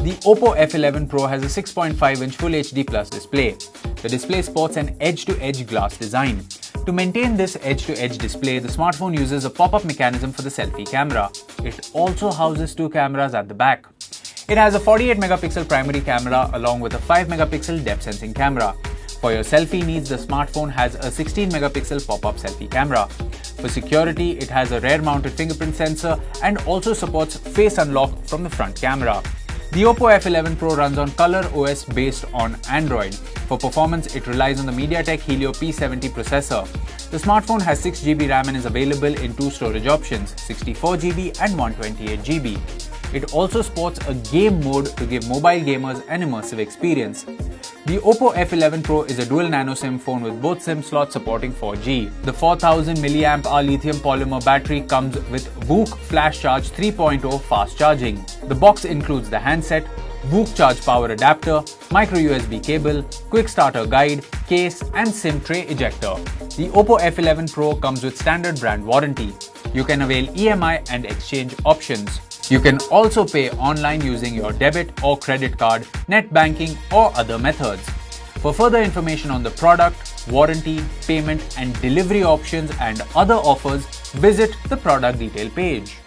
The Oppo f11 Pro has a 6.5-inch Full HD Plus display. The display sports an edge-to-edge glass design. To maintain this edge-to-edge display, the smartphone uses a pop-up mechanism for the selfie camera. It also houses two cameras at the back. It has a 48-megapixel primary camera along with a 5-megapixel depth sensing camera. For your selfie needs, the smartphone has a 16-megapixel pop-up selfie camera. For security, it has a rear-mounted fingerprint sensor and also supports face unlock from the front camera. The Oppo f11 Pro runs on Color OS based on Android. For performance, it relies on the MediaTek Helio P70 processor. The smartphone has 6GB RAM and is available in two storage options, 64GB and 128GB. It also sports a game mode to give mobile gamers an immersive experience. The Oppo f11 Pro is a dual nano SIM phone with both SIM slots supporting 4G. The 4000 mAh lithium polymer battery comes with VOOC Flash Charge 3.0 fast charging. The box includes the handset, VOOC charge power adapter, micro USB cable, quick starter guide, case and SIM tray ejector. The Oppo f11 Pro comes with standard brand warranty. You can avail EMI and exchange options. You can also pay online using your debit or credit card, net banking or other methods. For further information on the product, warranty, payment and delivery options and other offers, visit the product detail page.